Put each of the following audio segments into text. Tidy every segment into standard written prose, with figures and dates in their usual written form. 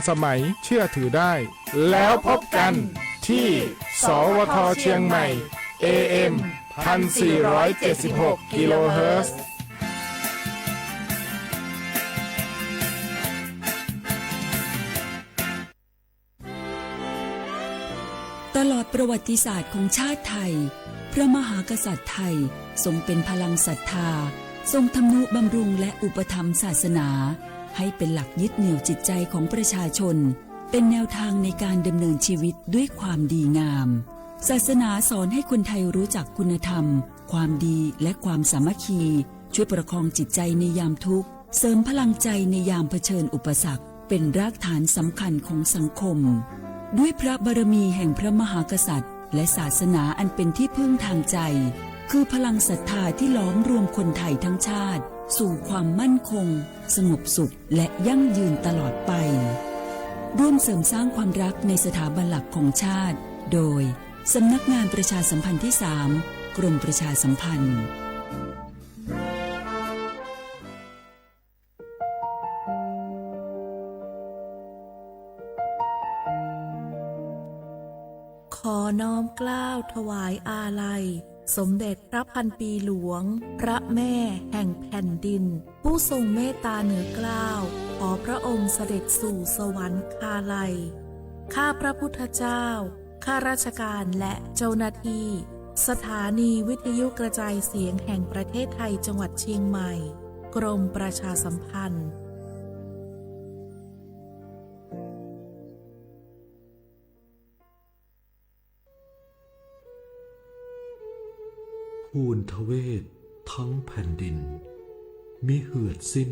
สมัยเชื่อถือได้แล้วพบกันที่สวทเชียงใหม่ AM 1476 กิโลเฮิรตซ์ตลอดประวัติศาสตร์ของชาติไทยพระมหากษัตริย์ไทยทรงเป็นพลังศรัทธาทรงทำนุบำรุงและอุปถัมภ์ศาสนาให้เป็นหลักยึดเหนี่ยวจิตใจของประชาชนเป็นแนวทางในการดำเนินชีวิตด้วยความดีงามศาสนาสอนให้คนไทยรู้จักคุณธรรมความดีและความสามัคคีช่วยประคองจิตใจในยามทุกข์เสริมพลังใจในยามเผชิญอุปสรรคเป็นรากฐานสำคัญของสังคมด้วยพระบารมีแห่งพระมหากษัตริย์และศาสนาอันเป็นที่พึ่งทางใจคือพลังศรัทธาที่ล้อมรวมคนไทยทั้งชาติสู่ความมั่นคงสงบสุขและยั่งยืนตลอดไปร่วมเสริมสร้างความรักในสถาบันหลักของชาติโดยสำนักงานประชาสัมพันธ์ที่ 3 กรมประชาสัมพันธ์ขอน้อมเกล้าถวายอาลัยสมเด็จพระพันปีหลวงพระแม่แห่งแผ่นดินผู้ทรงเมตตาเหนือเกล้าขอพระองค์เสด็จสู่สวรรคาลัยข้าพระพุทธเจ้าข้าราชการและเจ้าหน้าที่สถานีวิทยุกระจายเสียงแห่งประเทศไทยจังหวัดเชียงใหม่กรมประชาสัมพันธ์ภูนทเวศทั้งแผ่นดินมิเหือดสิ้น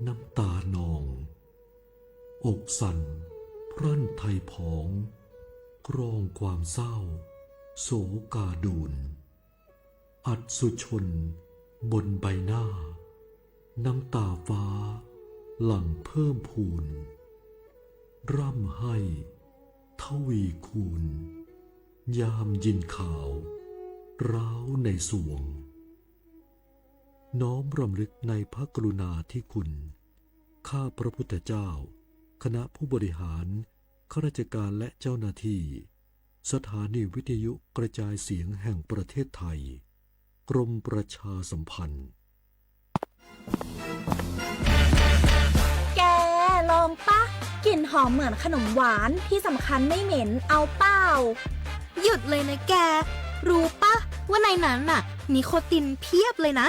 น้ำตานองอกสั่นพรั่นไทยผองกรองความเศร้าโศกาดูนอัดสุชนบนใบหน้าน้ำตาฟ้าหลั่งเพิ่มพูนร่ำให้ทวีคูณยามยินข่าวร้าวในสวงน้อมรำลึกในพระกรุณาธิคุณข้าพระพุทธเจ้าคณะผู้บริหารข้าราชการและเจ้าหน้าที่สถานีวิทยุกระจายเสียงแห่งประเทศไทยกรมประชาสัมพันธ์แกลองปะกลิ่นหอมเหมือนขนมหวานที่สำคัญไม่เหม็นเอาเปล่าหยุดเลยนะแกรู้ปะว่าในนั้นน่ะนิโคตินเพียบเลยนะ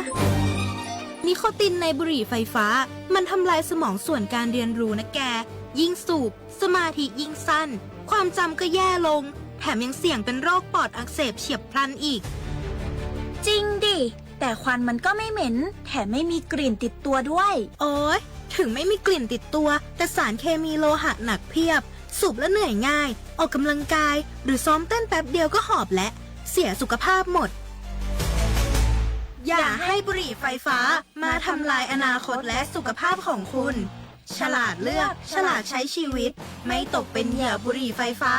นิโคตินในบุหรี่ไฟฟ้ามันทำลายสมองส่วนการเรียนรู้นะแกยิ่งสูบสมาธิยิ่งสั้นความจำก็แย่ลงแถมยังเสี่ยงเป็นโรคปอดอักเสบเฉียบพลันอีกจริงดิแต่ควันมันก็ไม่เหม็นแถมไม่มีกลิ่นติดตัวด้วยโอ๊ยถึงไม่มีกลิ่นติดตัวแต่สารเคมีโลหะหนักเพียบสูบแล้วเหนื่อยง่ายออกกำลังกายหรือซ้อมเต้นแป๊บเดียวก็หอบและเสียสุขภาพหมดอย่าให้บุหรี่ไฟฟ้ามาทำลายอนาคตและสุขภาพของคุณฉลาดเลือกฉลาดใช้ชีวิตไม่ตกเป็นเหยื่อบุหรี่ไฟฟ้า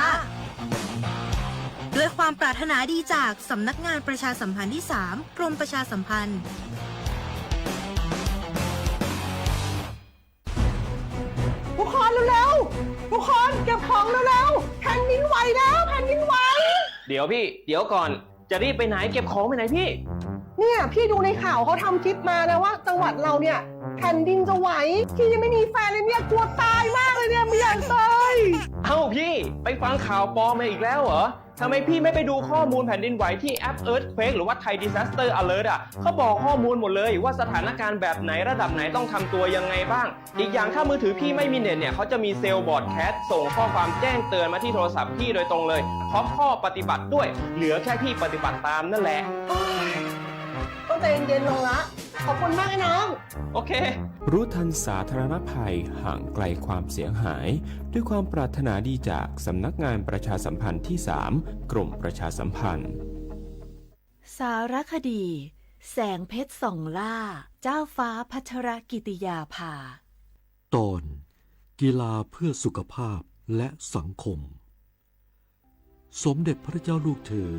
ด้วยความปรารถนาดีจากสำนักงานประชาสัมพันธ์ที่ 3 กรมประชาสัมพันธ์ทุกคนเร็วๆทุกคนเก็บของเร็วๆแผ่นดินไหวแล้วแผ่นดินไหวเดี๋ยวพี่เดี๋ยวก่อนจะรีบไปไหนเก็บของไปไหนพี่เนี่ยพี่ดูในข่าวเขาทำคลิปมานะว่าจังหวัดเราเนี่ยแผ่นดินจะไหวพี่ยังไม่มีแฟนเลยเนี่ยกลัวตายมากเลยเนี่ยไม่อยากตายเอ้าพี่ไปฟังข่าวปลอมมาอีกแล้วเหรอทำไมพี่ไม่ไปดูข้อมูลแผ่นดินไหวที่แอป Earthquake หรือว่า Thai Disaster Alert อ่ะเขาบอกข้อมูลหมดเลยว่าสถานการณ์แบบไหนระดับไหนต้องทำตัวยังไงบ้างอีกอย่างถ้ามือถือพี่ไม่มีเน็ตเนี่ยเขาจะมีเซลล์บอร์ดแคสส่งข้อความแจ้งเตือนมาที่โทรศัพท์พี่โดยตรงเลยพร้อมข้อปฏิบัติด้วยเหลือแค่พี่ปฏิบัติตามนั่นแหละต้องใจเย็นๆลงละขอบคุณมากนะน้องโอเครู้ทันสาธารณภัยห่างไกลความเสียหายด้วยความปรารถนาดีจากสำนักงานประชาสัมพันธ์ที่ 3 กรมประชาสัมพันธ์สารคดีแสงเพชรส่องล่าเจ้าฟ้าพัชรกิติยาภาตอนกีฬาเพื่อสุขภาพและสังคมสมเด็จพระเจ้าลูกเธอ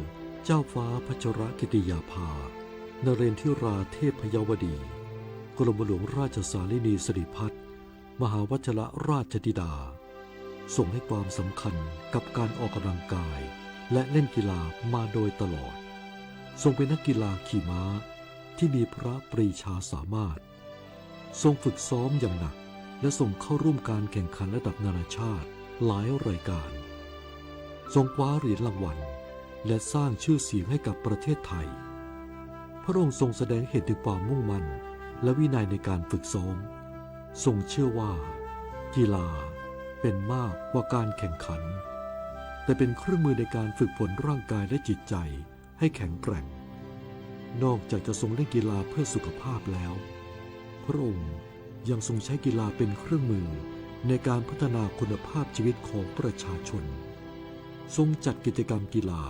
เจ้าฟ้าพัชรกิติยาภานเรนทิราเทพยวดีกรมหลวงราชสารินีสิริพัฒน์มหาวชรราชธิดา ทรงให้ความสำคัญกับการออกกำลังกายและเล่นกีฬามาโดยตลอดทรงเป็นนักกีฬาขี่ม้าที่มีพระปรีชาสามารถทรงฝึกซ้อมอย่างหนักและทรงเข้าร่วมการแข่งขันระดับนานาชาติหลายรายการทรงคว้าเหรียญรางวัลและสร้างชื่อเสียงให้กับประเทศไทยพระองค์ทรงแสดงเห็นถึงความมุ่งมั่นและวินัยในการฝึกซ้อมทรงเชื่อว่ากีฬาเป็นมากกว่าการแข่งขันแต่เป็นเครื่องมือในการฝึกฝนร่างกายและจิตใจให้แข็งแกร่งนอกจากจะทรงเล่นกีฬาเพื่อสุขภาพแล้วพระองค์ยังทรงใช้กีฬาเป็นเครื่องมือในการพัฒนาคุณภาพชีวิตของประชาชนทรงจัดกิจกรรมกีฬา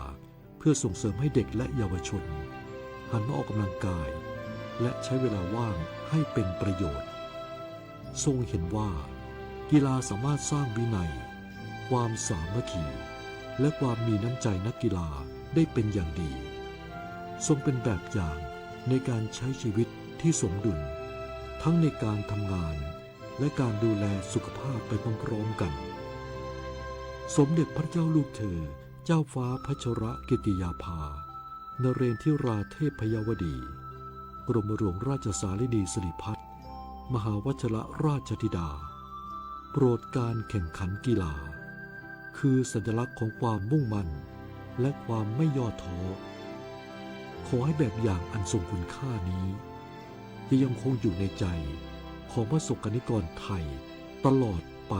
เพื่อส่งเสริมให้เด็กและเยาวชนหันมาออกกำลังกายและใช้เวลาว่างให้เป็นประโยชน์ทรงเห็นว่ากีฬาสามารถสร้างวินัยความสามัคคีและความมีน้ำใจนักกีฬาได้เป็นอย่างดีทรงเป็นแบบอย่างในการใช้ชีวิตที่สมดุลทั้งในการทำงานและการดูแลสุขภาพไปพร้อมๆกันสมเด็จพระเจ้าลูกเธอเจ้าฟ้าพัชรกิติยาภานเรนทิราเทพพยวดีกรมหลวงราชสารินีสิริพัฒน์มหาวชิรราชธิดาโปรดการแข่งขันกีฬาคือสัญลักษณ์ของความมุ่งมั่นและความไม่ย่อท้อขอให้แบบอย่างอันทรงคุณค่านี้จะยังคงอยู่ในใจของประสบกนิกรไทยตลอดไป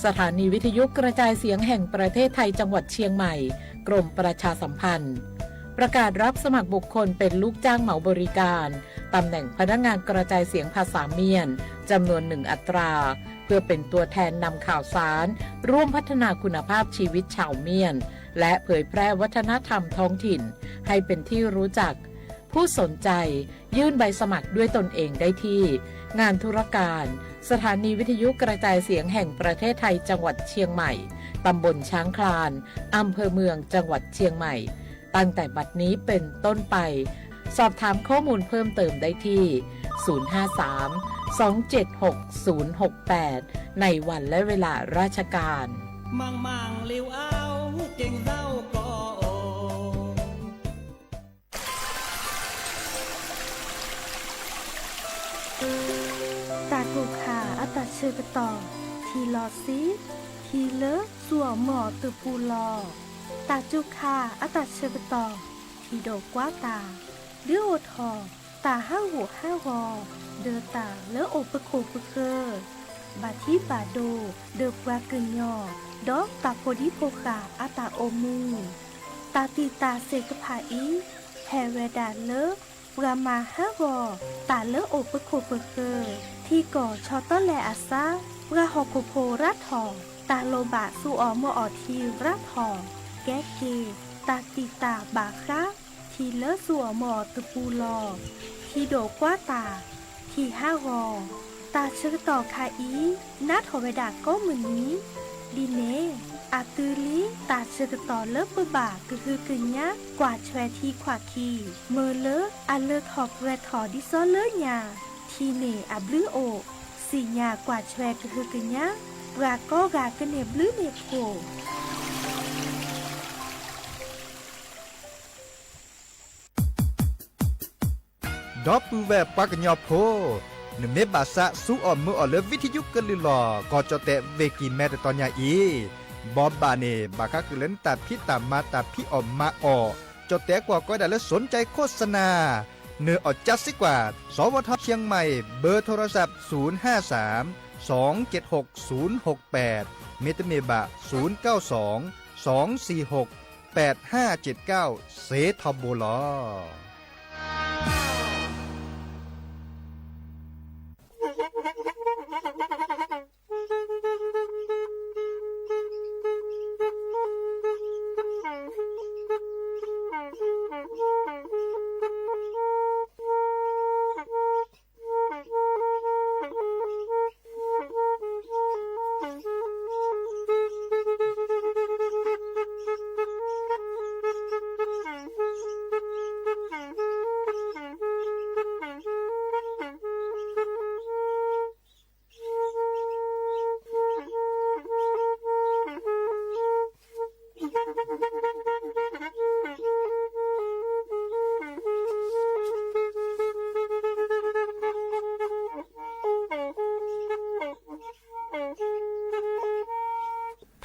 สถานีวิทยุกระจายเสียงแห่งประเทศไทยจังหวัดเชียงใหม่กรมประชาสัมพันธ์ประกาศรับสมัครบุคคลเป็นลูกจ้างเหมาบริการตำแหน่งพนักงานกระจายเสียงภาษาเมียนจำนวน1 อัตราเพื่อเป็นตัวแทนนำข่าวสารร่วมพัฒนาคุณภาพชีวิตชาวเมียนและเผยแพร่วัฒนธรรมท้องถิ่นให้เป็นที่รู้จักผู้สนใจยื่นใบสมัครด้วยตนเองได้ที่งานธุรการสถานีวิทยุกระจายเสียงแห่งประเทศไทยจังหวัดเชียงใหม่ตำบลช้างคลานอำเภอเมืองจังหวัดเชียงใหม่ตั้งแต่บัดนี้เป็นต้นไปสอบถามข้อมูลเพิ่มเติมได้ที่ 053-276-068 ในวันและเวลาราชการมังมังลิวเอาเก่งเศร้าก็โอตาถูกขาอัตเชยกต่อทีลอซีทีเลสัวหมอตือปูลอตาจุคาอัตเชยกต่อทีโดกว่าตาเลือโอทอตาห้าหูห้าวอเดอตาเลอโอปะโคปะเคอบาที่บาโดเดอกวากึนยอดอกตาโพดิโพคาอัตาโอมูตาตีตาเซกผาอีแฮเวดาเลอรามาห้าวอตาเลอโอปะโคปะเคอที่ก่อชอต้นแลอาซาราหอกโพรัดทอตาโลบะสูออมอทีรัดทอแกเกตาตีตาบาคราทีเลอสัวหมอตะปูลอทีโดกว่าตาทีห้าวอตาเชิกต่อคาอีนาถอเวดาก็เหมือนนี้ดีเนอาตือลีตาเชิกต่อเลิบบ่าคือกึ่งยะกว่าแชวทีขวาคีเมอเลออาเลอทอบแรทอดิซอเลอยาทีเนอาบลือโอสีญากว่าแชวคือกึ่งยะรากก็รากเนบลือเนโพดอปูแวปากญอโพนเมบาสะสุออมมืออเลวิทยุกลือลอก็จะเตเวกีแมตตอนยาอีบอบบาเนบากะกึเลนตาพิตามาตาพิออมมาออจะเตกว่าก็ได้และสนใจโฆษณาเนื้ออดจัดสิกว่าสวทเชียงใหม่เบอร์โทรศัพท์053-276-068เมตเมบะ092-246-8579เซทอโบลอ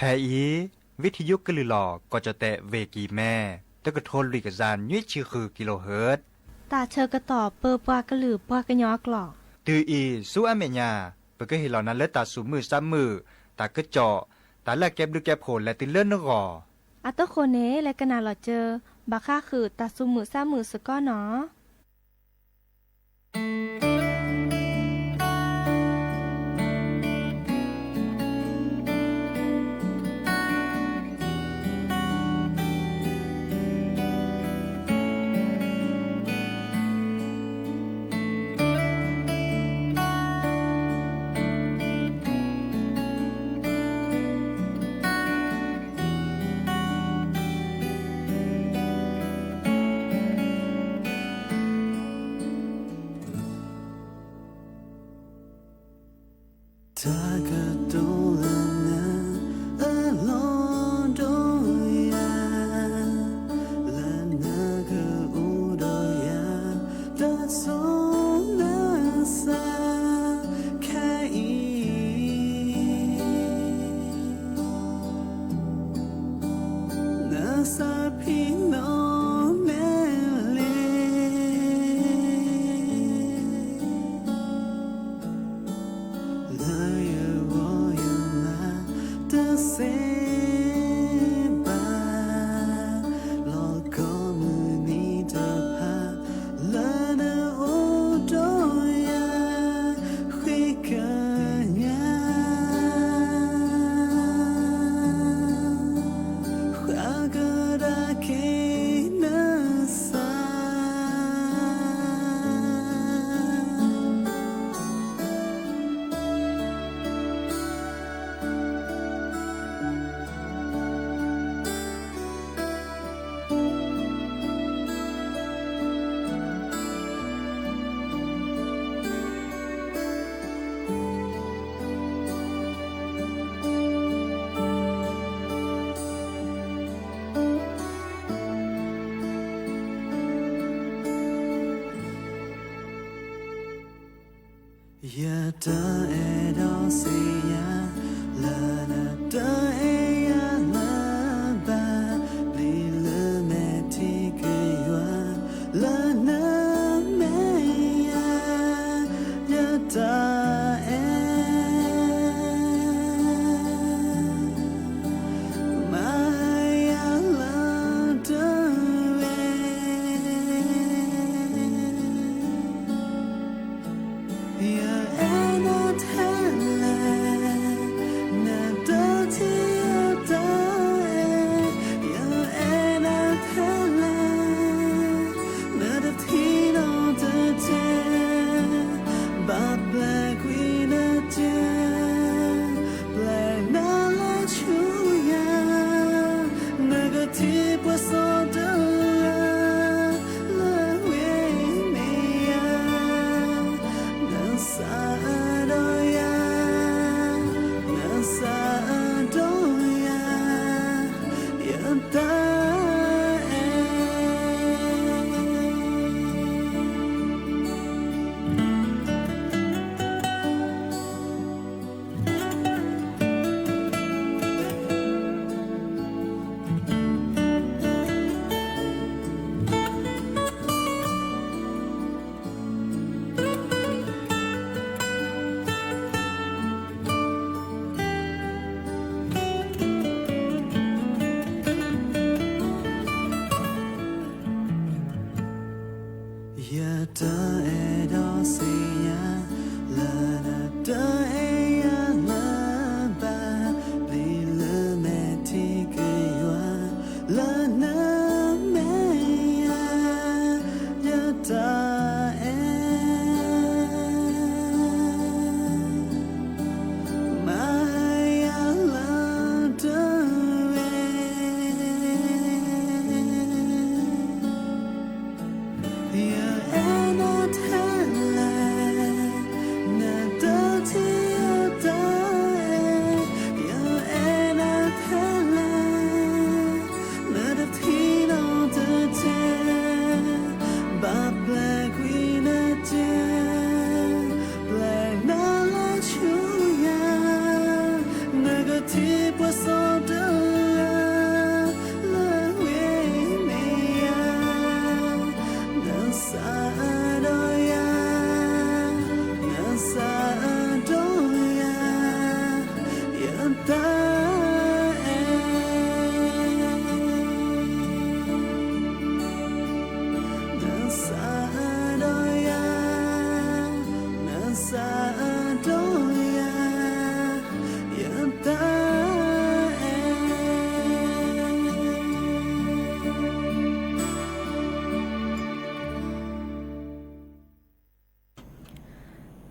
อีวิทยุกะลือหลอก็จะแตะเวกีแม่ตะกะโทนลุยกะจานยี่ชื่อคือกิโลเฮิรตซ์ตาเชอกระต่อเปอปากระหลือปากระยอกหลอก ตืออีสู้อเมญญาเปก็เห็นเหล่านั้นเลตาสูมือซ้ำมือตากระเจาะตาแลกแก็บดูแก็บโผลและติเลื่อนนกอ อัตโตโคเนและกนาหลอเจอบาค่าคือตาซุมือซ้ามือสก้อเนาะ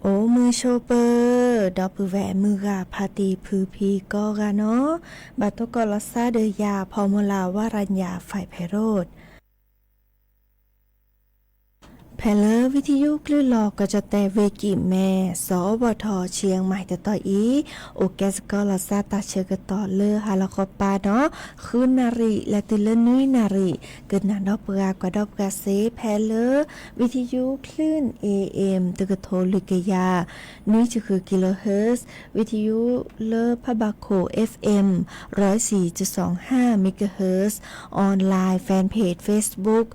โอ้มือโชเปอร์ดอปือแหวมือกาพาตีพือพีก็กะเนาะบัตโตกอลซาเดยาพอมลาวารัญญาฝ่ายไพโรธแพลเลอร์วิทยุคลื่นลอกก็จะแต่เวกิแม่สบทเชียงใหม่แต่ต่ออีโอแกสกอลซาตาเชกต่อเลอฮาลคอปาเนาะคืนนารีและติเลนุยนารีเกิดนานดอกเปกากว่าดอกกาเซแพลเลอร์วิทยุคลื่น AM ตึกโทลิกยานี่จะคือกิโลเฮิรตซ์วิทยุเลอพะบาโค FM 104.25 เมกะเฮิรตซ์ออนไลน์แฟนเพจ Facebook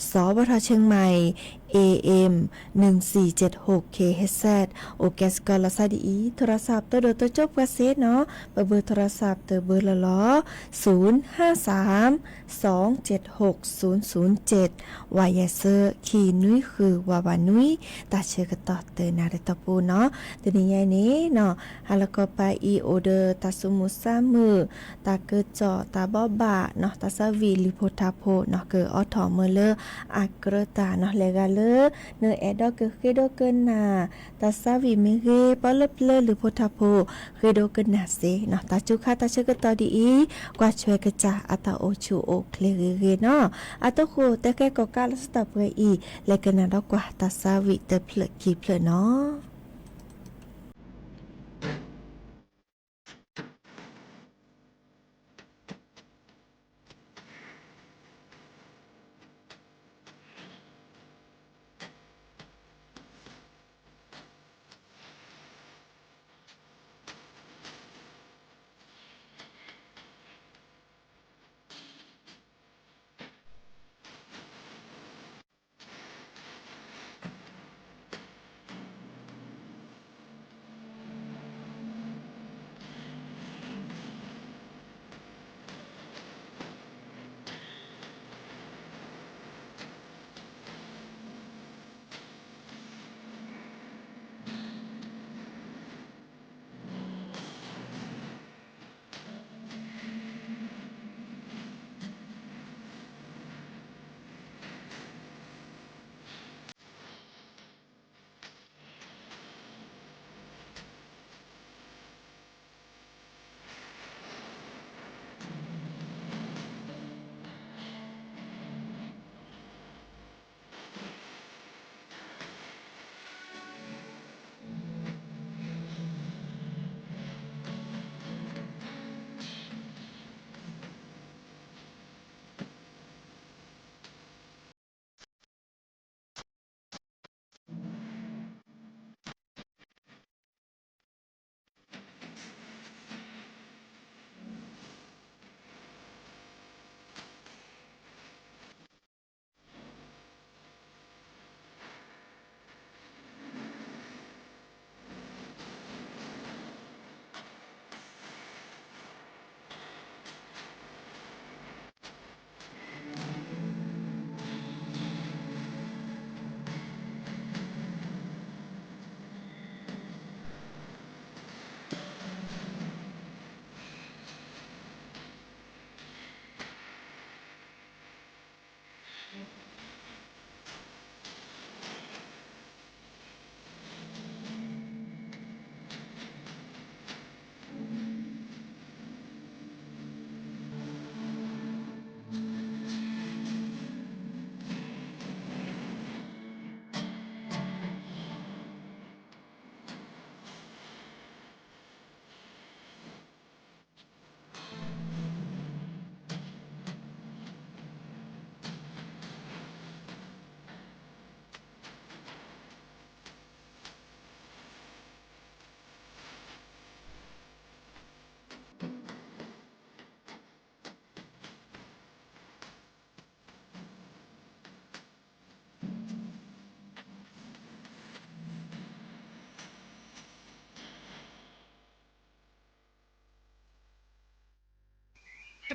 สบทเชียงใหม่ AM 1476 kHz โอแกสกอลซาดีโทรศัพท์ตัวโดตัวจบกระเซ็เนาะเบอร์โทรศัพท์ตัวเบอร์ละล้อ053 276 007วายเซอร์ขีนุ้ยคือวาวานุ้ยตาเชื่อกระต่อเตอนาเรตปูเนาะตัวนี้ไงนี้เนาะฮาลก็ไปอีโอเดอร์ตาสมุสามือตาเกิดจอตาบอบะเนาะตาสวีลิโพทาโพเนาะเกิดออทอเมเลอร์อากรตาเนาะเลกาเลอเนอแอดอกเคโดเกินนาตาสวีเมเกปอลเลหรือโพทาโพเคโดเกินนาเซเนาะตาจุคาตาเชื่อกระต่อดีกว่าช่วยกระจาอัตาโอชูโอเคเลเกเนาะอัตโคแต่แกก็กาลสตาเปอีและกันนาดอกกว่าตาสวีเตเพลกีเพลเนาะ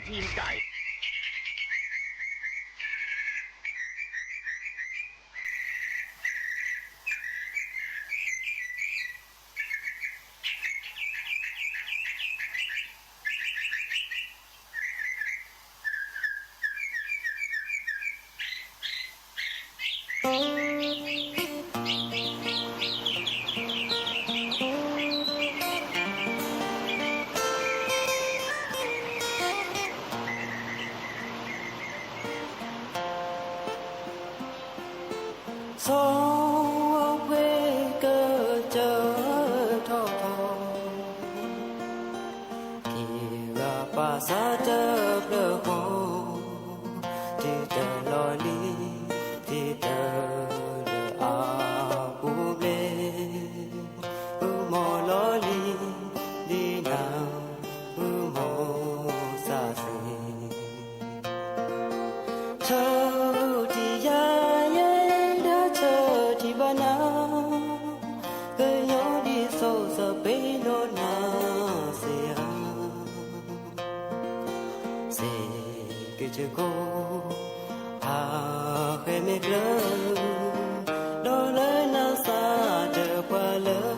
ทีมไก่ เ sống quê cơ chờ thọ kỳ gặp bà sa chờ đợi hồ thì chờ loi đi thì chờ đợi bù bê mò loi đi đi nào mò xa xỉ chờ thì ya đã chờ thì bà nào cứ nhớ đi sâu giờ bê lô na xe cái chữ cô khẽ mệt lơ đôi lời na xa chờ qua lơ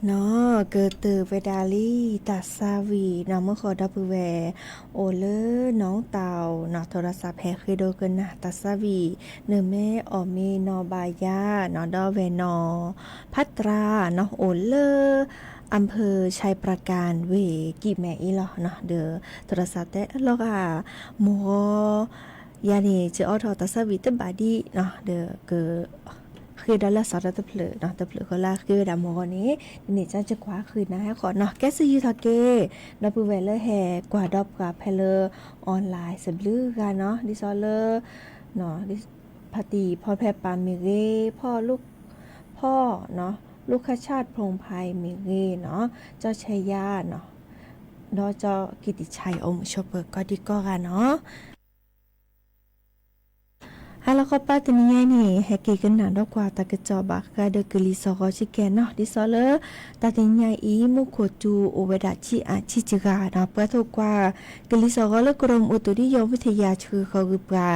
เนาะเกิดตือเวดาลีตัดซาวีเนาะเมื่อขอดับเวโอเลน้องเต่าเนาะโทรศัพท์แฮคือโดกันนะตัดซาวีเนแม่ออมีนอบายาเนาะดอเวนอพัตราเนาะโอเลอำเภอชัยประการเวกี่แม่อีหรอเนาะเด้อโทรศัพท์แต่แล้วก็หมอยานี่จะเอาตัดซาวีตบาดีเนาะเด้อเกคือดอลลาร์สอดตะเพลเนาะตะเพลก็ลาคือดามอนี้นี่จะกว่าคืนนะขอเนาะแกซื้อยูทาเกนอปูเวเลอร์แฮกว่าดอบกับเพลออนไลน์สบลือกันเนาะดิซอเลอร์เนาะดิพาตีพ่อแพปาเมเกพ่อลูกพ่อเนาะลูกขชาติพงไพเมเกเนาะเจ้าชัยยาเนาะดอเจ้ากิติชัยอมชเปอร์ก็ดีก็กันเนาะ ฮาละก็ป้าตนี้ไงนี่แฮกเกกันหนาดอกกว่าตากระจอบะกาเดกลิซอกอชิแกนเนาะดิซอเลตาติญาอีมุโคจูโอเวดาชิอาชิจิกาเนาะเปิดถูกกว่ากลิซอกอเลกรมอุตุนิยมวิทยาชื่อเขากึปลา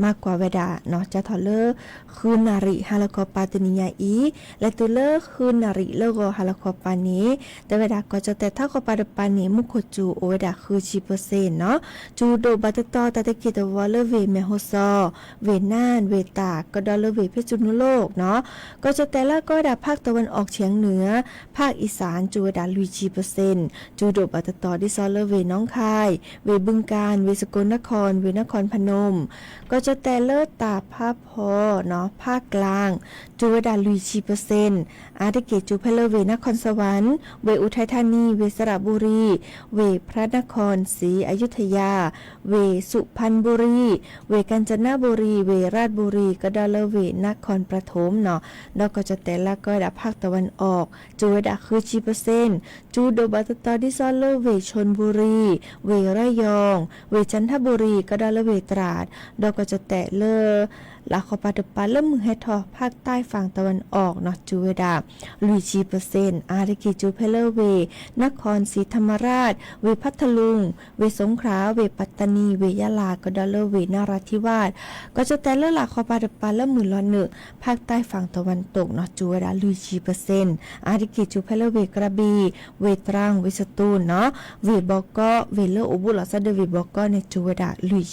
มากกว่าเวดาเนาะจะถอเลคืนนาริฮาละก็ป้าตนี้ไงอีและตัวเลคืนนาริเลก็ฮาละก็ปานี้แต่เวดาก็จะแต่ถ้าก็ปาดปานี้มุโคจูโอเวดาคือ10%เนาะจูโดบัตตอตาตะกิตวอลเวเมโฮซอเวน่านเวตากก็ดอลเวเพชรนุโลกเนาะก็จะแต่ละก็ดาภาคตะวันออกเฉียงเหนือภาคอีสานจูดาลุย10%จูโดบัตตอดิซอลเวน้องคายเวบึงกาฬเวสกลนครเวนครพนมก็จะแต่เลิศตาภาพพอเนาะภาคกลางจูดาลุย10%อาทิเกจูเพลเวนครสวรรค์เวอุทัยธานีเวสระบุรีเวพระนครศรีอยุธยาเวสุพรรณบุรีเวกาญจนบุรีเวราชบุรีก็ดาลเวนครปฐมเนาะแล้วก็จะแต่ละก็ดาภาคตะวันออกจูดาคือ10%จูโดบัตตอดิซอลเวชลบุรีเวระยองเวจันทบุรีก็ดาลเวตราดแล้วก็จะแต่เลลาขอปาตปาเริ่มมือให้ทอภาคใต้ฝั่งตะวันออกเนาะจูเวดาลุย10%อาริกิจูเพลเวนครศรีธรรมราชเวพัทลุงเวสงขลาเวปัตตานีเวยะลาก็ดาลเวนราธิวาสก็จะแต่ละหลักขอปาตปาเริ่มมือ1ภาคใต้ฝั่งตะวันตกเนาะจูเวดาลุย10%อาริกิจูเพลเวกระบี่เวตรังเวสตูลเนาะเวบอกอเวเลอบุลาซาเดเวบอกอในจูเวดาลุย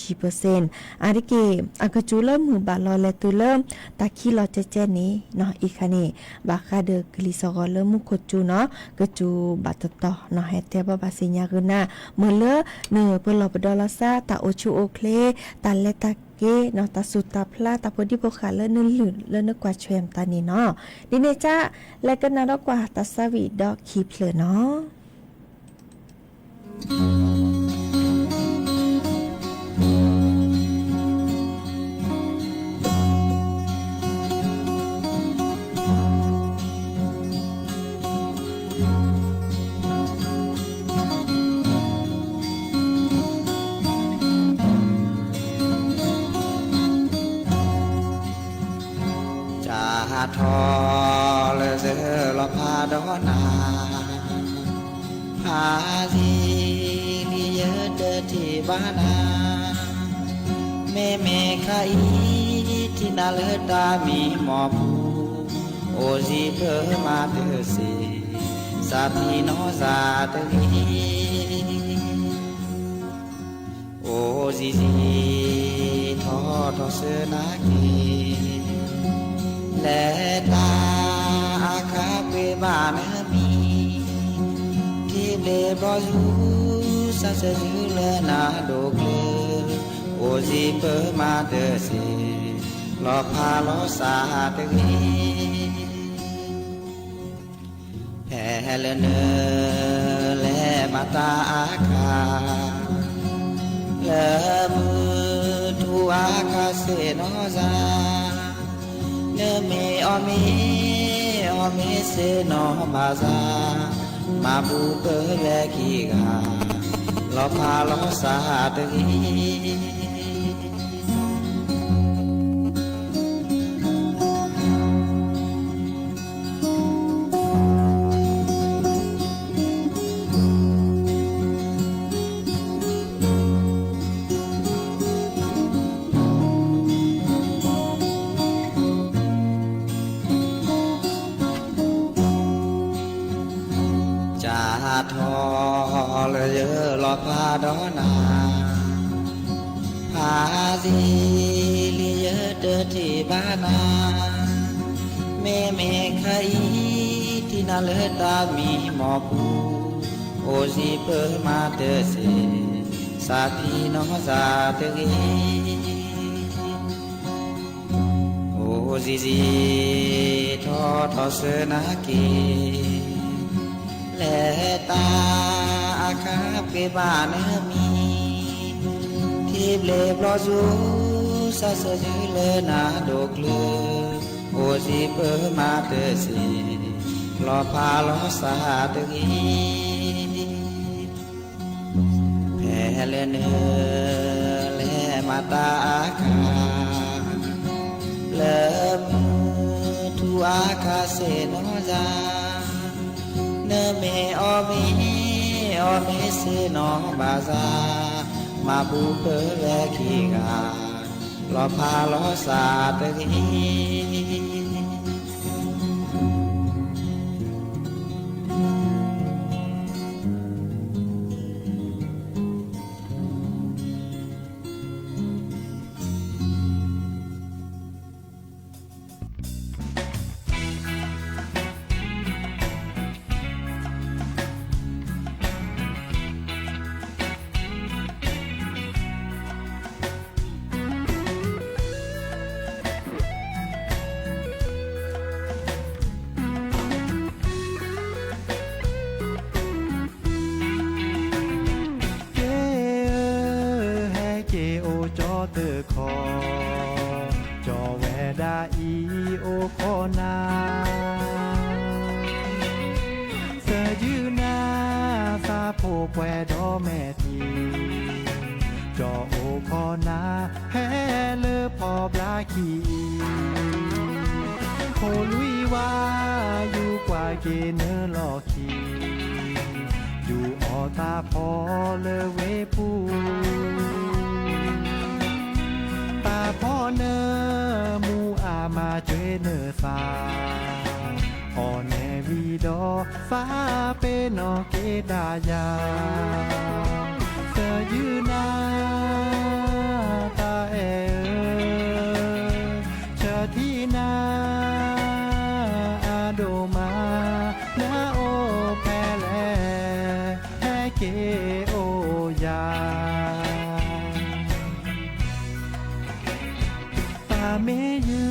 10%อาริกิอากจูเริ่มมือบารอและตัวเริ่มตาขี้รอเจนี้เนาะอีกค่ะนี่บาคาเดกลิซอกอเริ่มมุกจูเนาะกจูบัตตอเนาะเฮเตบาสิญากุนาเมื่อเลเนอเปลอบดอลาซาตาโอชูโอเคลตาเลตาเกเนาะตาสุตาพลาตาพอดีโบขาเลนึนหลืนเลนกว่าเชมตานี่เนาะดิเนจ้าและก็นาดกว่าตาสวีดอกคีเพลเนาะทอเลเซลพาดอนาพาซีลีเยเดที่บ้านาเมคาอีที่นาเลตามีหมอผูโอซีเพอมาเตสีสาพีโนซาเตลีโอซีทอเสนากีและตาอาคาเปบานมีที่เล็บรอยูซาเซยูเลนาโดเกลโอซีเปมาเตสีลอพาลอซาเตกีแพลเนและมาตาอาคาและมือทูอาคาเซโนซาเนเมอเมเซโนมาซามาบูเปเลกีกาลอพาลอซาตกี พาดอนาพาซีลีเยเดที่บ้านาเมคาอีที่นาเลตามีหมอปูโอซีเปมาเตเสสาพีโนซาเตกีโอซีทอเสนากีและตาอาคาเปบานมีที่เบลบลอจูซาเซจูเลนาโดกเลโอซีเปมาเตสีลอพาลอสาตกีแพลเนและมาตาอาคา าคาเสโนจาเนเมอมีอเมเสโนบาซามาบูเปเวคีกาลอพาลอสาตรีเตอคอจอแวดาอีโอคอนาเสยืนาซาโพแควดอแม่ทีจอโอคอนาแฮเลอพอบลาคีโคลุยว่าอยู่กว่าเกเนอลอคีอยู่ออตาพอเลเวปูตาพ่อเนอมูอามาช่วยเนอสาออแนวีดอฟ้าเป็นอเกดายาเสยืนาตาเอเชที่นาอาโดมานาโอแพแลแฮเกโอยาเมยื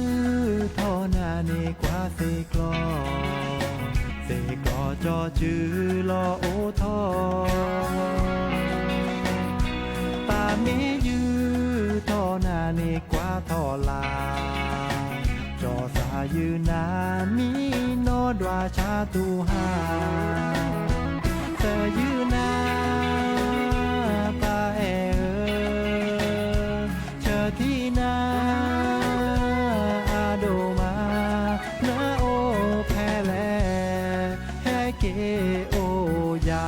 ทอนาเนกว่าเสกลอเสกลอจอจือลอโอทอตาเมยืทอนาเนกว่าทอลาจอสายืนามีโนดวาชาตูหาเสยืนาตาเอเชที่นาเกโอยา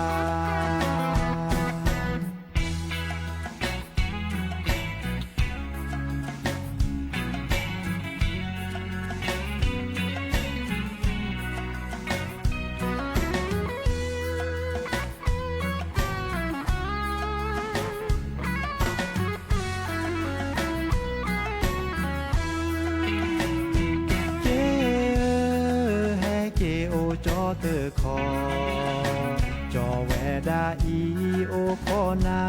จอเตอคอจอแวดาอีโอคอนา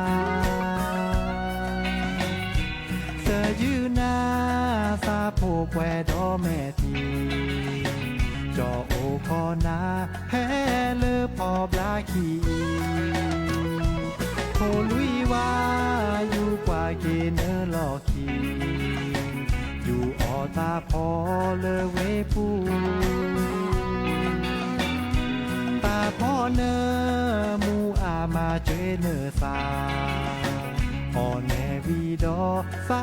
เสยืนาซาโพแควดอแม่ทีจอโอคอนาแฮเลอพอบลาคีโคลุยว่าอยู่กว่าเกเนอลอคีอยู่ออตาพอเลเวปูตาพ่อเนอมูอามาช่วยเนอสาออแนวีดอฟ้า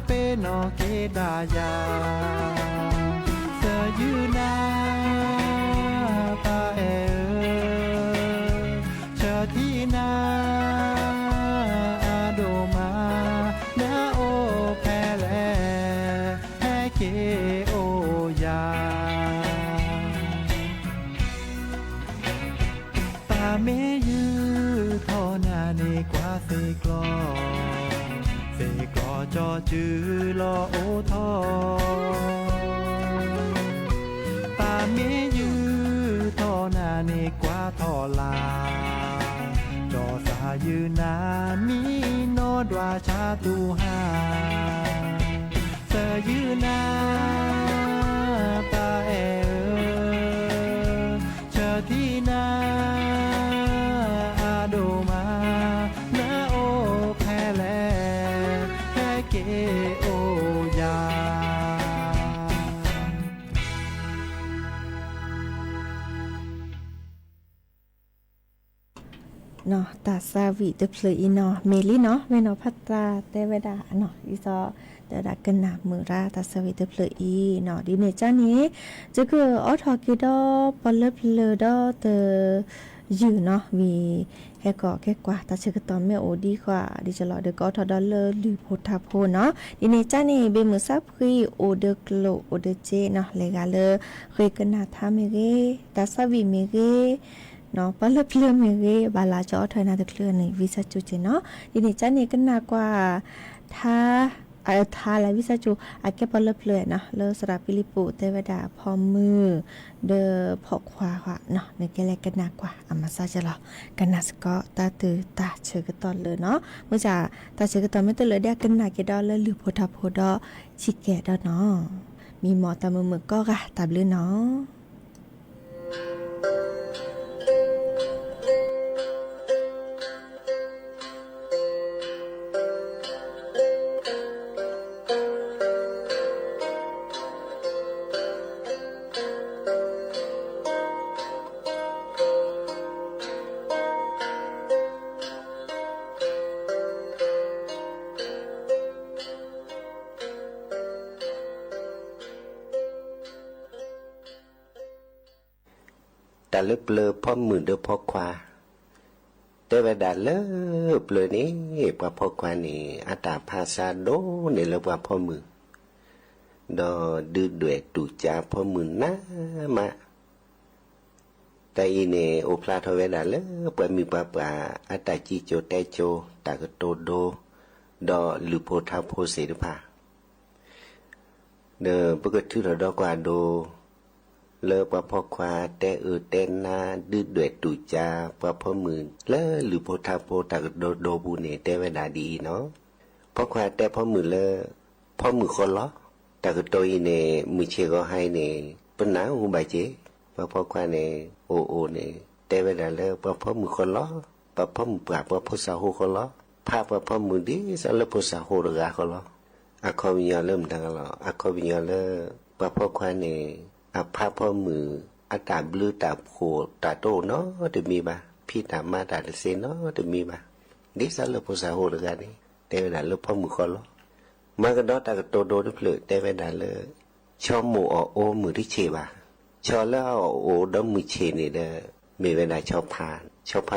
เป็นอเกดายาเสยืนาตาเอเชที่นาอาโดมานาโอแพแลแฮเกโอยาเมยืทอนาเนกว่าเสกลอเสกลอจอจือลอโอทอตาเมยืทอนาเนกว่าทอลาจอสายืนามีโนดวาชาตูหาเสยืนาตาเอเชที่นาโดมานาโอแพแลแฮเกโอยาเนาะ ตาซาวิเตเพลอีเนาะเมลี่เนาะแม่เนาะพัตตาเตเวดาเนาะอีซอเดดักกันนามือราตาซาวิเตเพลอีเนาะดีเนจ้านี้จะคือออทอกิดอปลเพลดอเตยืเนาะมีแค่ก่อแค่กว่าตาเชกตอมแม่โอดีกว่าดิจะรอเดก็ทอดอลเลอร์หรือโพธาโพเนาะดีเนจ้านี่เบมือซับคือโอเดกโลโอเดเจเนาะเลกาเลเคยกันนาทาเมเกตาซาวิเมเกเนาะปลเพลเมเกบาลาจอถอยนาตะเคลือในวิซาจูเจเนาะดีเนจ้านี่กันนากว่าทาและวิซาจูอาแกปลเพลนะเลสระปิลิปุเตวดาพอมือเดพอควาค่ะเนาะในแกแลกันนากว่าอามาซาจะรอกันนาสก็ตาตือตาเชกตอนเลยเนาะเมื่อจะตาเชกตอนไม่ตื่นเลยเดียกันนาเกดอเลยหรือโพธาโพดอชิแกดอเนาะมีหมอตามือก็กะตาบลือเนาะแต่เลือบเลอพ่อมือเดือพ่อควาแต่เวลาเลือบเลยนี่ว่าพ่อควานี่อาตาภาษาโดนี่เรียกว่าพ่อมือดอดื้อด้วยตูจ่าพ่อมือนะมาแต่อีเนโอพลาทเวลาเลือบมีปะปะอาตาจีโจเตโจตากโตโดดอหรือโพธาโพเสดพาเดอปกติเราดอกว่าโดเลอปะพอควาแต่เต้นนาดื้อด้วยตูจาปะพอมือเลอหรือโพธาโพตากโดบูเนแต่เวลาดีเนาะพอควาแต่พอมือเลอพอมือคนล้อตากโตอีเนมือเชก็ให้เนเป็นหนาหูใบเจปะพอควาเนโอเนแต่เวลาเลอปะพอมือคนล้อปะพอมือปราบปะพอสาหูคนล้อภาพปะพอมือดีสารพอสาหูระกาคนล้ออะคอวิญญาเริ่มดังแล้วอะคอวิญญาเลอปะพอควาเนอาภาพพ่อมืออาตาบลือตาโคตาโตเนาะจะมีบ่าพี่ตามาตาเซเนาะจะมีบ่าดิสาเลภาษาโหระกันนี่แต่เวลาเลพ่อมือคอล้อมากันดอตากโตโดด้วยเพลแต่เวลาเลชอบหมูโอมือที่เชบ่าชอบแล้วโอดมือเชนี่เด้อมีเวลาชอบพา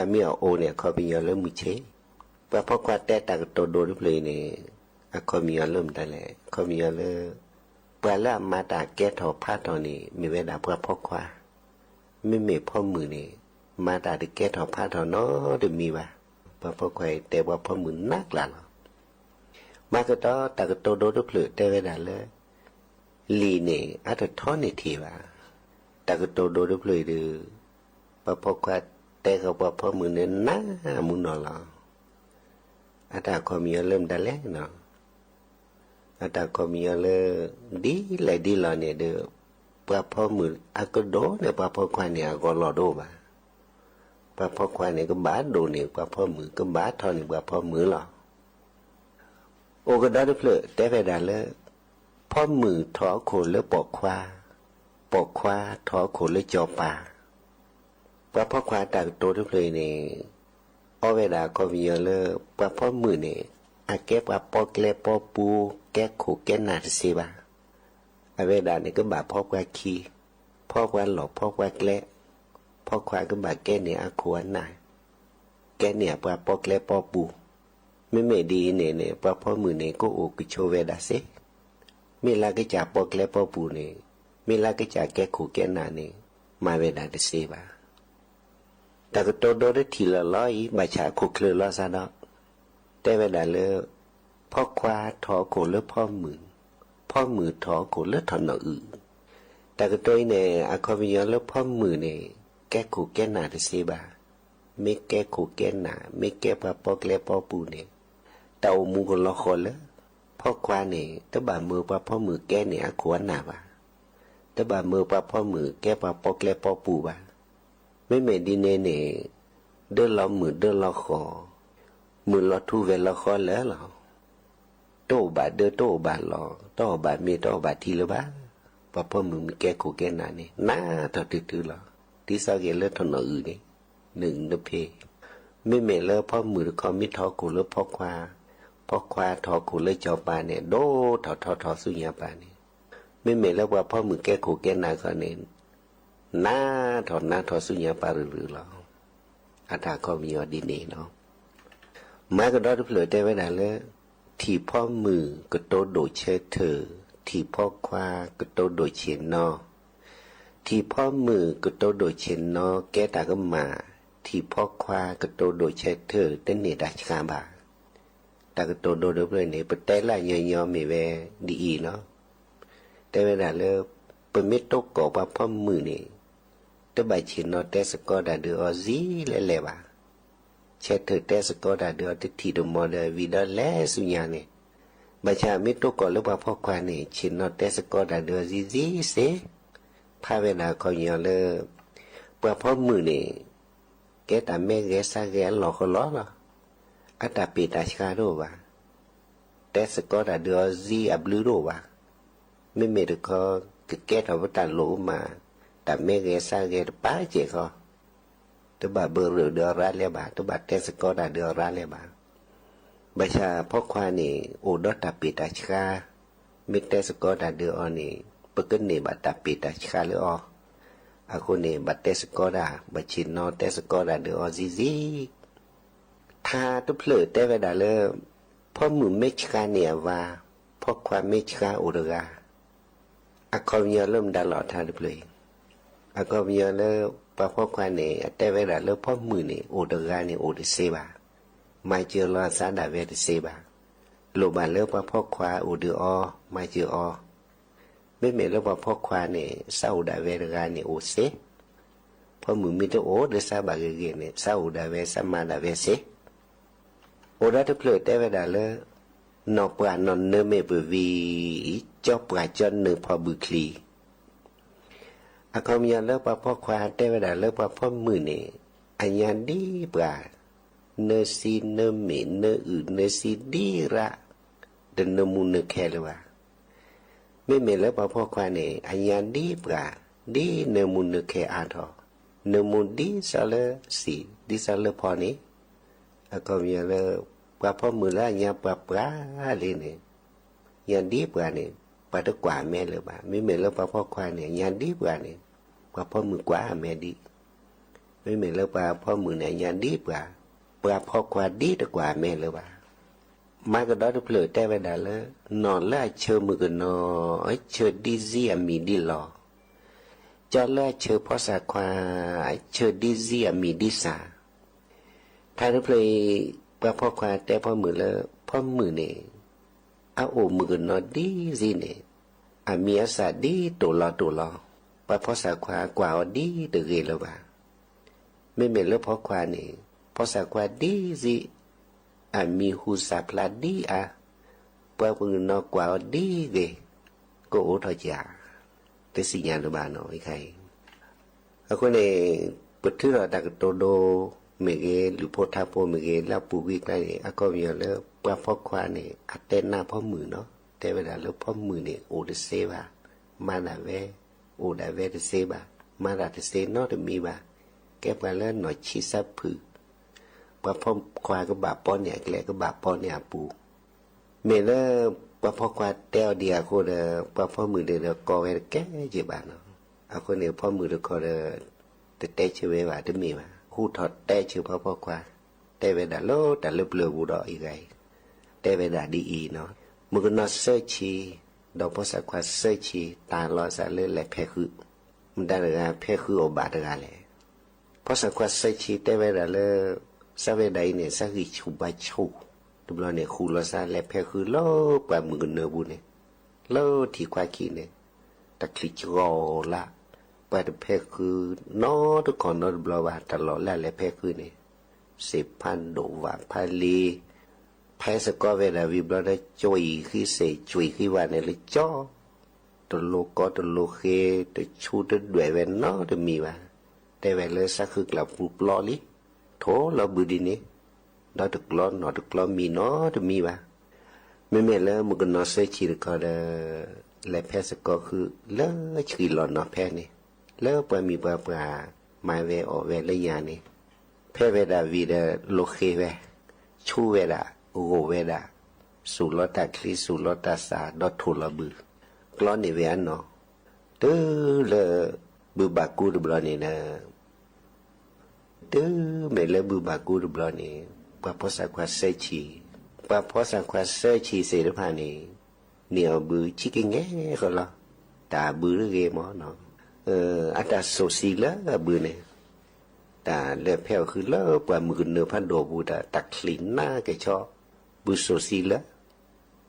นมีโอเนี่ยเขาเป็นยอเริ่มมือเชว่าพ่อกว่าแต่ตากโตโดด้วยเพลนี่เขามียอเริ่มได้แหละเขามียอเริ่มเวลามาตาแก้ถอผ้าตอนนี้มีเวลาเพื่อพ่อควาไม่มีพ่อมือนี่มาตาได้แก้ถอผ้าตอนน้อจะมีว่าเพื่อพ่อควายแต่ว่าพ่อมือนักหลังมาก็ต่อตากโตโดดเปลือกแต่เวลาเลยลีนี่อาจจะท้อในทีว่าตากโตโดดเปลือกดูเพื่อพ่อควายแต่ก็ว่าพ่อมือเนี่ยนักมุนนอหรออาตาความมีเริ่มได้แล้วเนาะอาตาก็มีอะไรดีเลยดีแล้วเนี่ยเด้อปะพ่อมืออาก็โดเนี่ยปะพ่อควายเนี่ยก็รอโดบ่าปะพ่อควายเนี่ยก็บาดโดเนี่ยปะพ่อมือก็บาดทอนเนี่ยปะพ่อมือหรอโอก็ได้ด้วยเพลแต่ไปได้เลยพ่อมือถอโขนแล้วปอกควาถอโขนแล้วจอป่าปะพ่อควายตากโตด้วยเพลเนี่ยเอาเวลาก็มีอะไรปะพ่อมือเนี่ยอาแก้ปะปอกเลปอปูแก้ขู่แก้หนาสิบะอาเวดาเนี่ยก็บาพ่อกว่าขี้พ่อกว่าหลอกพ่อกว่าแกล้พ่อควายก็บาแก้เนี่ยอาขวนหนาแก้เนี่ยปะปอกเลปอปูไม่ดีเนี่ยปะพ่อมือเนี่ยก็โอกิโชเวดาเซมีลาก็จ่าปอกเลปอปูเนี่ยมีลาก็จ่าแก้ขู่แก้หนาเนี่ยมาเวดาเดสิบะแต่ก็โตโดได้ทีละร้อยบาชาคุกเลยล้อซาดอกแต่เวลาเลยพ่อควาถอโขนแล้วพ่อมือถอโขนแล้วถอนหนออื่นแต่ก็ตัวเนี่ยอาคอวิญญาแล้วพ่อมือเนี่ยแก้ขู่แก้หนาได้สิบาไม่แก้ขู่แก้หนาไม่แก้ปะปอกแล้วปอปูเนี่ยเต่ามูกันละคนแล้วพ่อควาเนี่ยถ้าบามือปะพ่อมือแก้เนี่ยอาขวนหนาบ่าถ้าบามือปะพ่อมือแก้ปะปอกแล้วปอปูบ่าไม่ดีเนี่ยเดินเรามือเดินเราคอมือเราทูเวลาคอแล้วเหรอโตบาเดอโตบาหลอโตบาเมียโตบาทีละบ้าปะพ่อมือมีแก่ขู่แก่หนานี่น่าถ้าตื้อหรอที่ซาเกลเลทนอื่นนี่หนึ่งนเพ ไม่เมเลอพ่อมือคอมิทอกูเลอพ่อควาทอกูเลอจอปาเนี่ยโดทอสุญญาปาเนี่ยไม่เมเลอว่าพ่อมือแก้กูแก้นาก็เนี่ยหน้าทอสุญญาปาหรือหรออาตาก็มีอดีนี่เนาะมาก็ได้ทุกเลยได้ไว้นานแล้วที่พ่อมือก็โตโดยเชิดเธอที่พ่อควาก็โตโดยเชียนนอที่พ่อมือก็โตโดยเชียนนอแก้ตาก็มาที่พ่อควาก็โตโดยเชิดเธอเต้นเนดัชกาบาตาก็โตโดยเลยเนี่ยเป็นแต่ละยอมีแวดีเนาะแต่เวลาแล้วเป็นไม่ตกกว่าพ่อมือเนี่ยแต่ใบเชียนนอแต่สก็ได้เดือซีเล่ๆว่าเชิดเธอแต่สก็ได้เดือที่ดมอเดวิดาแลสุญญาเนี่ยบัญชามิตรก่อนหรือว่าพ่อควานี่ชินนอเตสก็ได้เดือซีเสพาเวลาเขาเยอะเลยว่าพ่อมือนี่แกแต่แม่แกซาแกหลอกเขาล้อหรออัตราปีตาชาโรวะเตสก็ได้เดือซีอับลือโรวะไม่เมตุเขาแกทำวัตถุโลมาแต่แม่แกซาแกป้าเจ้าเขาตัวบาเบอร์เดือร้านเลี้ยบาตัวบาเตสก็ได้เดือร้านเลี้ยบาบัญชาพ่อควานี่โอดตาปิตาชามิเตสก็ได้เดืออนี่ปกติบัตตาปิตาชาหรือออาคนนี่บัตเตสก็ได้บัชินนอเตสก็ได้เดือซีถ้าตุเพลิดได้เวลาเลยพ่อมือเมชกาเนี่ยว่าพ่อควาเมชกาโอดกาอาคอมยาเริ่มดาหลอดทาตุเพลิดอาคอมยาเลยพ่อควานี่แต่เวลาเลยพ่อมือนี่โอดกานี่โอดเซบาไม่เจอรอสารดาเวทเซบาโลบานเลิกว่าพ่อควาอุดอไม่เจอไม่เหม็นเลิกว่าพ่อควาเนี่ยเศร้าดาเวทกาเนี่ยโอเซพอมือมีตัวโอเดซาบาเกเนี่ยเศร้าดาเวสมาดาเวเซโอได้ทุกเพลิดได้เวลาเลิกนอกปลานอนเนื้อเมบวีเจ้าปลาจนเนื้อพอบุคลีอาคอมยันเลิกว่าพ่อควาได้เวลาเลิกว่าพ่อมือเนี่ยอันยันดีปลาเนซีเนเมเนอืเนซีดีระเดนมูเนแคลวะไม่เมแล้วพ่อควาเนี่ยอันยันดีปลาดีเนมูเนแคอาทอเนมูดีซาเลสีดีซาเลพอนี้ก็มีเลพ่อมือละยันปลาเลยเนี่ยยันดีปลาเนี่ยปลาตะกว่าแม่เลยบ้าไม่เมแล้วพ่อควาเนี่ยยันดีปลาเนี่ยพ่อมือกว่าแม่ดีไม่เมแล้วพ่อมือเนี่ยยันดีปลาพ่อควาดีตะกว่าแม่เลยว่ามาก็ได้เพลิดแต่เวลาเลยนอนแล้วเชื่อมือกันนอเชื่อดีซีมีดีหลอจะแล้วเชื่อพ่อสาควาเชื่อดีซีมีดีสาถ้าได้เพลยพ่อควาแต่พ่อมือแล้วพ่อมือเนี่ยเอาโอมือกันนอดีซีเนี่ยมีอาสาดีตัวลอพ่อสาควากว่าดีตะเกลว่าไม่เป็นแล้วพ่อควาเนี่ยพอสักว่าดีสิมีหูสับลาดีเพื่อปืนนอกกว่าดีเกก็โอทอยาแต่สิ่งอย่างตัวบ้านน้อยใครคนนี้ปัจจุบันดักโตโดเมเกหรือโพธาโพเมเกแล้วปูวิกได้ก็มีแล้วว่าพ่อควาเนี่ยอัดเต้นหน้าพ่อมือเนาะแต่เวลาแล้วพ่อมือเนี่ยโอเดเซบามาดาเวโอดาเวเดเซบามาดาเดเซนอเดมีบาแก้ไปแล้วหน่อยชิซับผือว่าพ่อควายก็บาปป้อนเนี่ยแกลก็บาปป้อนเนี่ยปูเมื่อว่าพ่อควายเต้าเดียคนว่าพ่อมือเดือดกอไว้แก่เจ็บบ้านเนาะเอาคนเนี่ยพ่อมือเดือดคอแต่เตะเชื่อไว้ว่าจะมีมาคู่ถอดเตะเชื่อพ่อควายเตะเวดาโลแต่เลือบเลือบูดออีกไงเตะเวดาดีเนาะมือก็นอเซอร์ชีดอกพ่อสักควายเซอร์ชีตาลอยสาเลือดแหลกแพ้คือมันได้เลยแพ้คืออบาดกันเลยพ่อสักควายเซอร์ชีเตะเวดาเลือสาวใดเนี่ยสักกี่ชูบาชูตุบลเนี่ยคูลซาและเพคือโลปะมือเนบุเนี่ยโลที่ควากีเนี่ยตะคลิจโกละปะเพคือโนทุกคนโนบลว่าตลอดและเพคือเนี่ย10,000โดว่าพาลีแพ้สก็เวลาวิบลได้จุยคือเสจุยคือว่าเนี่ยเลยจ่อตัวโลก็ตัวโลเคตัวชูตัวด้วยเวนโนตัวมีว่าแต่เวลาสักคือกลับรูปลอลิโถเราบือดีนี่เราตึกล้อนเราตึกล้อนมีเนาะจะมีวะไม่เมื่อแล้วมันก็นอเสียชีวิตก็ได้และแพ้สก็คือเลิกชีวิตหลอนนอแพ้นี่เลิกไปมีปลาหมายเวอเวระยะนี่ เพเวดาวีเดโลเคเวชูเวดาโกเวดาสุลตาคลีสุลตาสาดอทุลบือกลอนนี่เวนเนาะเด้อเลบือบากูดบลอนี่นะเด้อเมเลบือบากูดบลอนี่ปะพอสักว่าเซชีปะพอสักว่าเซชีเสรพานี่เนี่ยบือชิกิงเงก็ละตาบือเรมอเนาะอัตตาโซซีละบือเนี่ยตาเลือเพลคือละกว่ามือเนื้อพันโดบูตาตักลิ้นหน้าแกชอบบือโซซีละ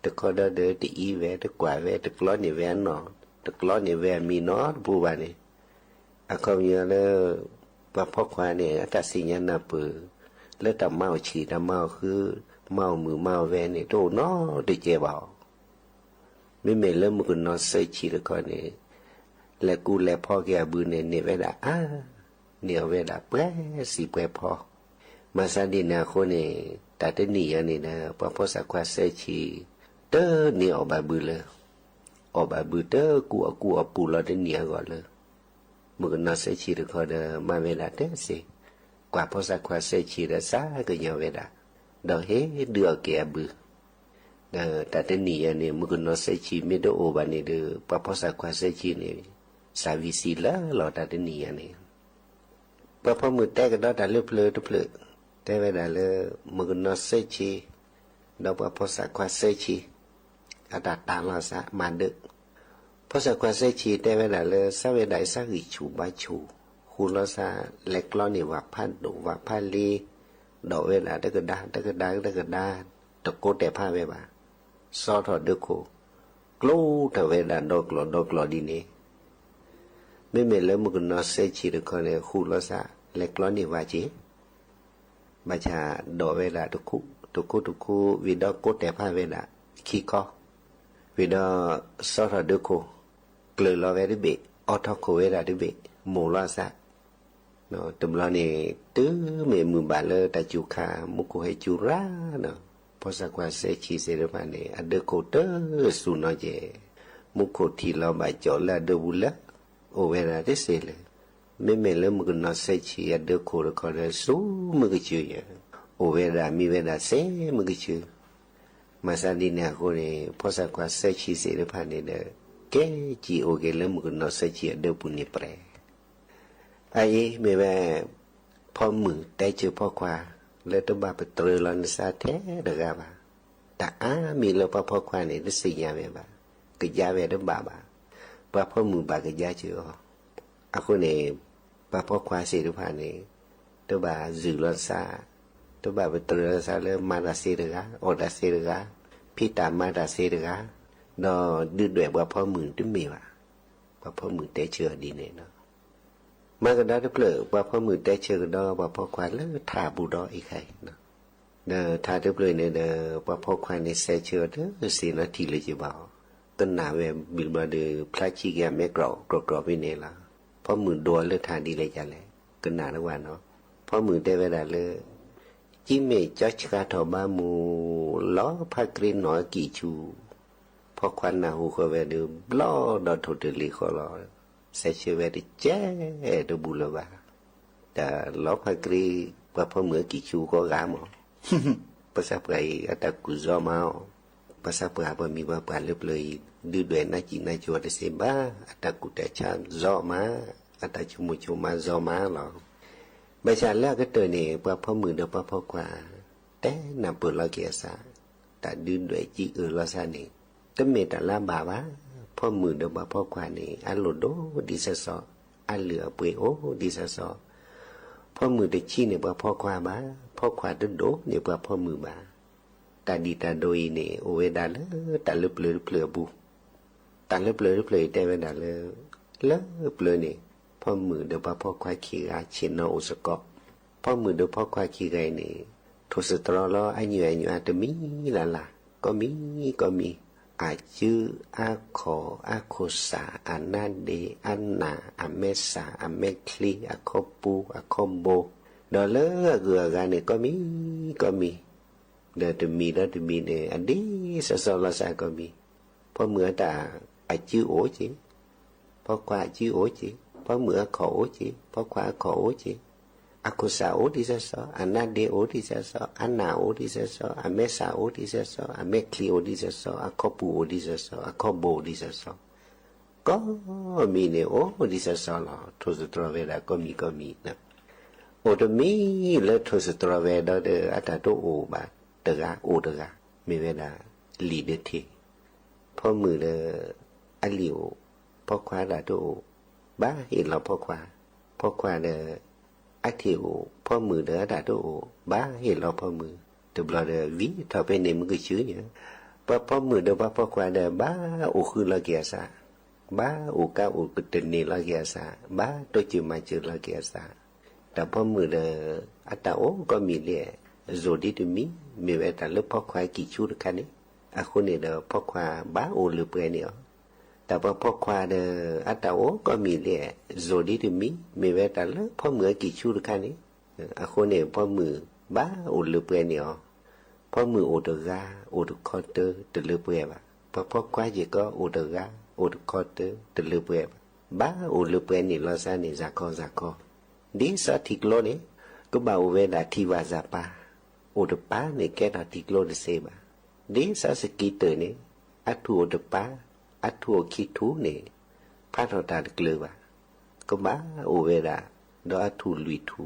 แต่ก็ได้เดอตีอีเวตกว่าเวตกล้อนี่เวเนาะตกล้อนี่เวมีเนาะบูบานี่อะเขาเนี่ยเลยปะพอกว่าเนี่ยอัตตาสิญญาณปือแล้วตาเมาฉีตาเมาคือเมามือเมาเวนี่โตเนาะได้เจ็บเอาไม่เมเริ่มมือเนาะเซชีแล้วก็เนี่ยและกูและพ่อแกบือเนี่ยเวดาเนี่ยเวดาเปรสีเปรพอมาซาดินาโคเนี่ยแต่เดนี่อันนี้นะปะพอสักว่าเซชีเตอเนี่ยออกบาบือเลยออกบาบือเตอกูปูเราเดเนี่ยก่อนเลยมือเนาะเซชีแล้วก็เดมาเวดาเตสิกว่าพอสักว่าเซชีเดซ่าก็เนี่ยเวดาดอกเฮเดือแกบือแต่เดนี่อันนี้มือเนาะเซชีไม่ได้โอบานี่เดปะพอสักว่าเซชีเนี่ยสาวิสีละเราแต่เดนี่อันนี้พอมือแตกก็ได้เลือเพลอแต่เวลาเลยมือเนาะเซชีเราพอสักว่าเซชีอาตาตาเราซะมาดึกพอสักว่าเซชีแต่เวลาเลยสักเวลาสักอิชูบาชูคูเราซะเล็กล้อนี่ว่าพันดุว่าพันลีดอกเวลาตะกดาตะโกแต่ผ้าเวบาซอถอดดึกโคกลูแต่เวลาดอกหลอดีนี่ไม่เมลมือเนาะเซชีดึกคนเนี่ยคูเราซะเล็กล้อนี่ว่าจีมาชาดอกเวลาทุกคู่วิดอกโกแต่ผ้าเวลาขี้คอวิดอสอดดึกโคเกลือเราเวดิเบออทอโคเวลาดิเบหมูเราซะเนาะตุ่มเราเนี่ยตื้อเมมือบาเลตาจูคามุกุให้จูราเนาะพอสักว่าเซชีเซรมาเนี่ยอเดโคเตอร์สุนอเจมุกุทีเราบาจอละเดบุละโอเวลาเดเซเลไม่เมลมือเนาะเซชีอเดโครคอเดสูมือจือโอเวลามีเวลาเซมือจือมาซาดินาโคเนี่ยพอสักว่าเซชีเซรมาเนี่ยแกจีโอเกลมือเนาะเซชีอเดบุนิเปรไอ้เมื่อพอมือได้เจอพ่อควาแล้วต้องบาไปตรึลันซาแท้เด็กบ้าแต่มีแล้วพ่อควาเนี่ยได้สิ่งยาเวบ้ากิจยาเวต้องบาพ่อมือบากิจยาเจออาคนเนี่ยพ่อควาเสียทุกผ่านเนี่ยต้องบาจืดลันซาต้องบาไปตรึลันซาแล้วมาดาเสียเด็กอดาเสียเด็กพี่ตามมาดาเสียเด็กนอดื้อด้วยพ่อมือต้องมีว่ะพ่อมือได้เจอดีเนี่ยเนาะมากันได้เปลือกว่าพ่อมือได้เชิงดอว่าพ่อควานแล้วทาบูดออีกใครเนาะทาได้เปลือกเนี่ยว่าพ่อควานในเซเชอร์เด้อสีนาทีเลยจีบ่าวต้นหนาเวบิลมาเดพลาชีแกแม่กรอบไปเนี่ยละพ่อมือดัวเลือทาดีเลยจันเลยกันหนาทุกวันเนาะพ่อมือได้เวลาเลยจิเมจอชกาทอบามูล้อพากรีนหนอกี่ชูพ่อควานนาหูเขาเวเดบล้อดอทุเดลีเขาล้อเซเชเวดิเจดบุลบาแต่ล้อพากรีว่าพ่อเหมือกี่ชูก็กามภาษาไทยอัตกุจอมาภาษาพม่ามีว่าปานเล็บเลยดูด้วยน่าจีน่าจัวได้เสบ้าอัตกุแต่ชามจอมาอัตชุมุมาจอมาหรอไม่ใช่แล้วก็ตัวนี้ว่าพ่อมือเดียวพ่อกว่าแต่นำเปิดเราเกียรติแต่ดูด้วยจีเราซานี่แต่เมตตาลาบาวะพ่อมือเดิมพ่อกว่านี่อันโลโดดิซาซออันเหลือเปโอดิซาซอพ่อมือเด็กชี้เนี่ยพ่อกว่าบ้าพ่อกว่าโดเนี่ยพ่อมือบ้าตาดีตาโดยเนี่ยโอเวดาเลตาเลือเปลือบูตาเลือเปลือแต่เวดาเลเปลือเนี่ยพ่อมือเดิมพ่อควายขี้อาเชนโนสกอพ่อมือเดิมพ่อควายขี้ไงเนี่ยทุสตรอล้ออันอยู่อาจจะมีละก็มีอาจืออาขออาโคสาอานาเดอานาอาเมสาอาเมคลีอาคปูอาคอมโบดอลเลอร์เกือกันเนี่ยก็มีเดี๋ยวจะมีเนี่ยอันนี้สละสาก็มีเพราะเมื่อแต่อาจือโอจีเพราะกว่าจือโอจีเพราะเมื่อขอโอจีเพราะกว่าขอโอจี อากุสาโอดิเซซออานาเดโอดิเซซออานาโอดิเซซออาเมสาโอดิเซซออาเมคลีโอดิเซซออาคอปูโอดิเซซออาคอโบดิเซซอก็มีเนี่ยโอดิเซซอลอทุสตรเวลาก็มีนะโอตมีเลทุสตรเวดเดอัตโตโอบาเตระโอเตระมีเวลาลีเดทีพอมือเดอลิโอพอควาดาโตบ้าเห็นเราพอควาเดอาทิโอพ่อมือเด้อดาโตโอบ้าเห็นเราพ่อมือแต่บลอเดวิถ้าเป็นเนี่ยมันก็ชื่อเนี่ยพ่อมือเด้อพ่อควาเด้อบ้าโอคือละเกียสาบ้าโอกาโอกตึนนี่ละเกียสาบ้าตัวจิมาจือละเกียสาแต่พ่อมือเด้ออัตตาโอก็มีเล่โซดิตมีเวตาลพ่อควากี่ชุดกันนี่อะคนเนี่ยเด้อพ่อควาบ้าโอหรือเปล่าเนี่ยแต่พอพ่อควาเดออัตตาโอก็มีเล่โซดิตมีเวตาลพ่อมือกี่ชุดกันนี่อะคนเนี่ยพ่อมือบ้าโอหรือเปล่าเนี่ยพ่อมือโอเดกาโอเดคอเตอร์ตะลือเปล่าพ่อควาเจก็โอเดกาโอเดคอเตอร์ตะลือเปล่าบ้าโอหรือเปล่านี่เราซานี่ซักคอดิสติกโลนี่ก็บ่าวเวดาทิวาซาปาโอเดปานี่แกดาติกโลเดเซบาดิสสกิเตอร์นี่อัตโอเดปาอัตโวคิทูเนี่ยพระเราตาเกลือก็บ้าโอเวดาดออัตโลุยทู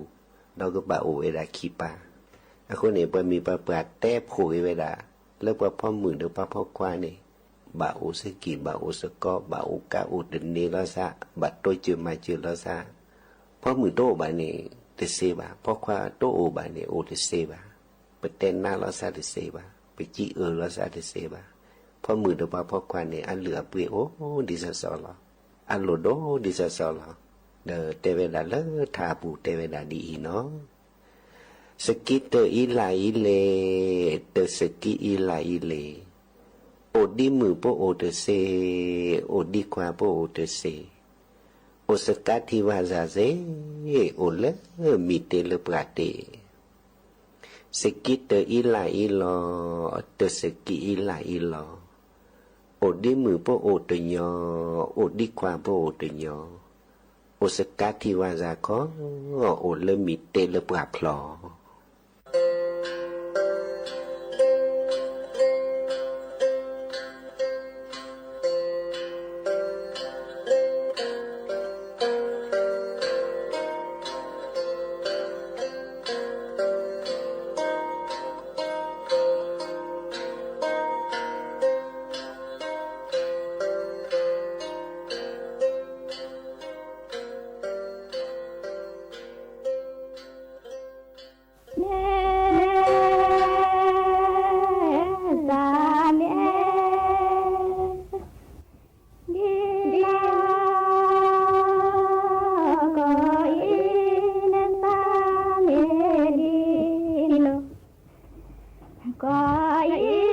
เราก็บ้าโอเวดาคีปาคนเนี่ยพอมีปะปะแต้โผเวดาแล้วพอพ่อมือเดือพ่อควาเนี่ยบ้าโอสกิบ้าโอสกบ้าโอกาโอเดนเนลาซาบ้าโตจือมาจือลาซาพ่อมือโตบ้าเนี่ยเตเซบ้าพ่อควาโตโอบ้าเนี่ยโอเตเซบ้าไปเต้นหน้าลาซาเตเซบ้าไปจีลาซาเตเซบ้าพอมือเดบพ่อควานเนี่ยอันเหลือเปรียวดิซาซอลอันโลโดดิซาซอลเดเตเวดาเลทาปูเตเวดาดีเนาะสกิเตอีลาอีเลเตสกิอีลาอีเลโอดีมือโปโอเตเซโอดีควาโปโอเตเซโอสกัดที่วาซาเซโอเลมีเตเลปราเตสกิเตอีลาอีลอเตสกิอีลาอีลอโอดีมือโปโอตญอโอดีควาโปโอตญอโอสกัดที่วาซาคอโอเลมีเตเลปราพลอCó